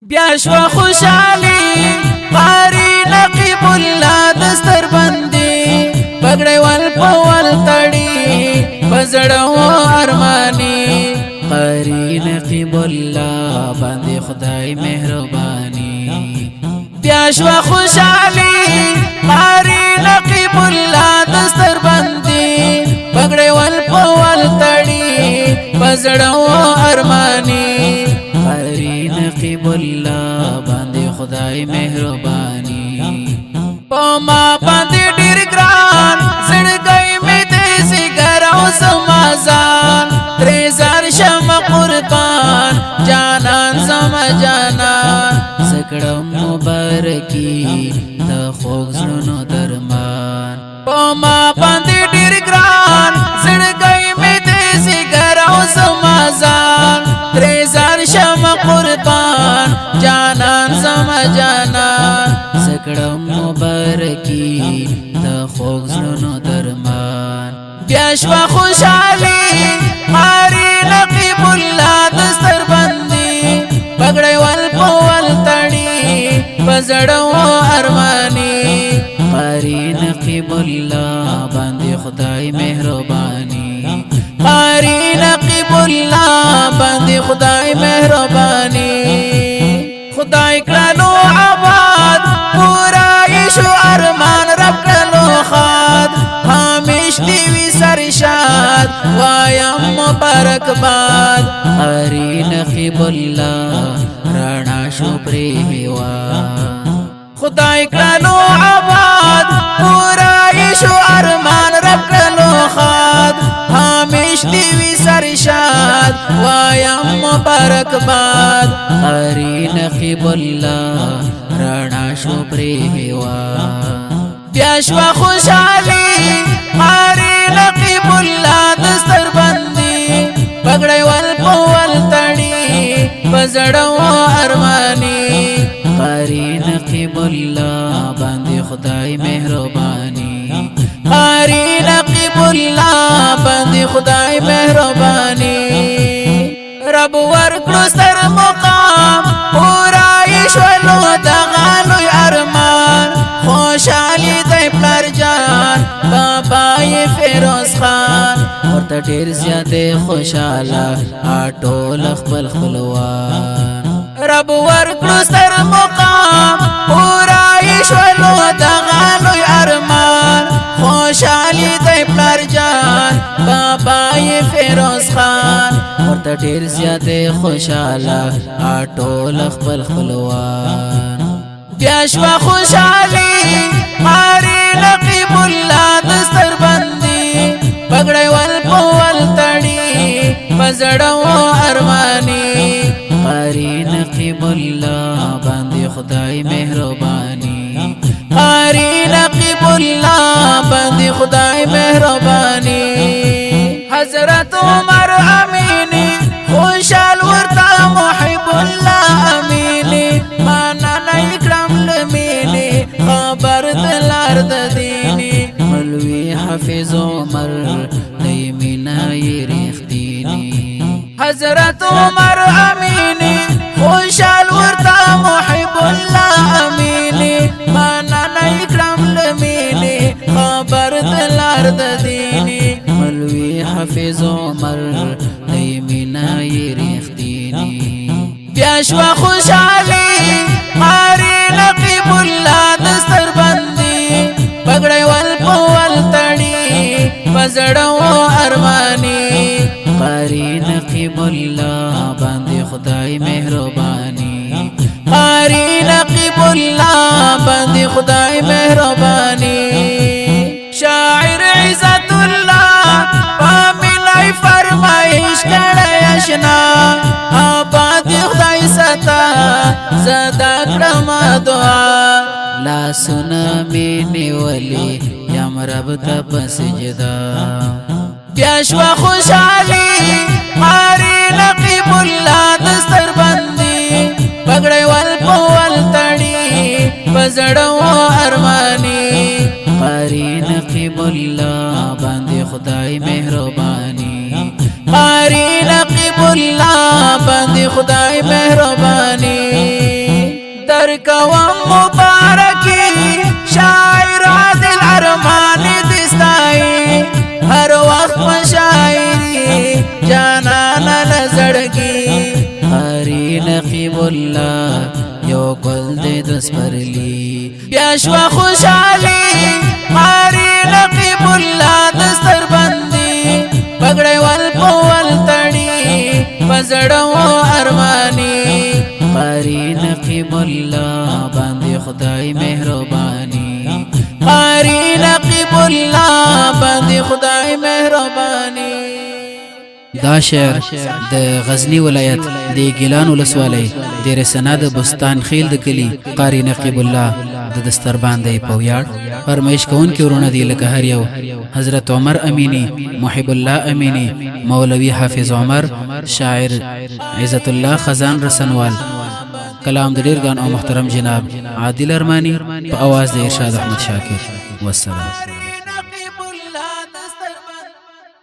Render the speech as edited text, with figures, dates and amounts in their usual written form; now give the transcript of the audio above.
بیا شو خوشالي قاری نقیب الله دستر بندي پګړې ول پول تړي بزړو ارماني قاری نقیب الله باندې خدای مهرباني بیا شو خوشالي قاری نقیب الله دستر بندي پګړې ول پول تړي بزړو ارماني قاری نقیب الله باندې خدای مهرباني پما باندې ډیر ګران زړګي مې دې سګر او سمازان ترزار شم قربان جانان سم جانان سکړم مبارکي د خوږ زړونو درمان پما باندې ډیر ګران زړګي مې دې سګر او سمازان ترزار شم قربان جانان سم جانان سکړم مبارکي د خوږ زړونو درمان بیا شو خوشالي قاری نقیب الله دستر بندي پګړې ول پول تړي بزړو ارماني قاری نقیب الله باندې خدای مهرباني قاری نقیب الله باندې خدای مهرباني خدای کړلو آباد پورا یشو ارمان رب کړلو خاد همیش دی وی سرشاد وایم مبارک باد قاری نقیب الله رانا شو پری هوا خدای کړلو آباد پورا یشو ارمان رب کړلو خاد همیش دی وی سرشاد وایم مبارک باد قاری نقیب الله رانا شو پری هوا بیا شو خوشالي قاری نقیب الله دستر بندي پګړې ول پول تړي بزړو ارماني قاری نقیب الله باندې خدای مهرباني قاری نقیب الله باندې خدای مهرباني رب ورکړو ستر مقام پورا یشولو دغالو ارمان خوشالي دی پلار جان بابا یې فیروز خان ورته ډیر زیاته خوشاله اټول خپل خپلوان رب ورکړو ستر مقام پورا یشولو دغالو ارمان خوشالي دی پلار جان بابا یې فیروز خان ورته ډیر زیاته خوشاله اټول خپل خپلوان بیا شو خوشالي قاری نقیب الله دستر بندي پګړې ول پول تړي بزړو ارماني قاری نقیب الله باندې خدای مهرباني قاری نقیب الله باندې خدای مهرباني حضرت عمر امینی خوشال ورتا محب الله امینی مانا نکرم لمینی خبر دلار د دینی مولوی حافظ عمر دیمینا یریختینی حضرت عمر امینی خوشال ورتا محب الله امینی مانا نکرم لمینی خبر دلار د دینی مولوی حافظ عمر دیمینا یریختینی بیا شو خوشالي قاری نقیب الله دستر بندي پګړې ول پول تړي بزړو ارماني قاری نقیب الله باندې خدای مهرباني قاری نقیب الله باندې خدای مهرباني شاعر عزت الله پامنای فرمایش کړه آشنا آباد خدای ستا زدا کړم دعا لا سنا مینه ولی یم رب ته پسجدا بیا شو خوشالي قاری نقیب الله دستر بندي پګړې ول پول تړي بزړو ارماني قاری نقیب الله باندې خدای مهرباني قاری نقیب الله باندې خدای مهرباني درکوم مبارکی شاعر عادل ارمانی دستائی ہر وقت مشاعری جانانا لزڑگی قاری نقیب اللہ یو گل دے دس پرلی بیاشوا خوشحالی قاری نقیب اللہ دستر بندی پگڑے والپول تڑی پزڑو ارمانی قاری نقیب اللہ باندی خدای مہربانی قاری نقیب اللہ باندی خدای مہربانی دا شعر د غزنی ولایت د ګیلان ولسوالۍ د رسنا د بستان خیل د کلی قاری نقیب الله د دستربان دی په ویاړ فرمایش کوونکي ورونه دي لکه هر یو حضرت عمر امینی، محب الله امینی، مولوی حافظ عمر، شاعر عزت الله خزان رسنوال، کلام د ډیر ګان او محترم جناب عادل ارمانی په اواز د ارشاد احمد شاکر. والسلام.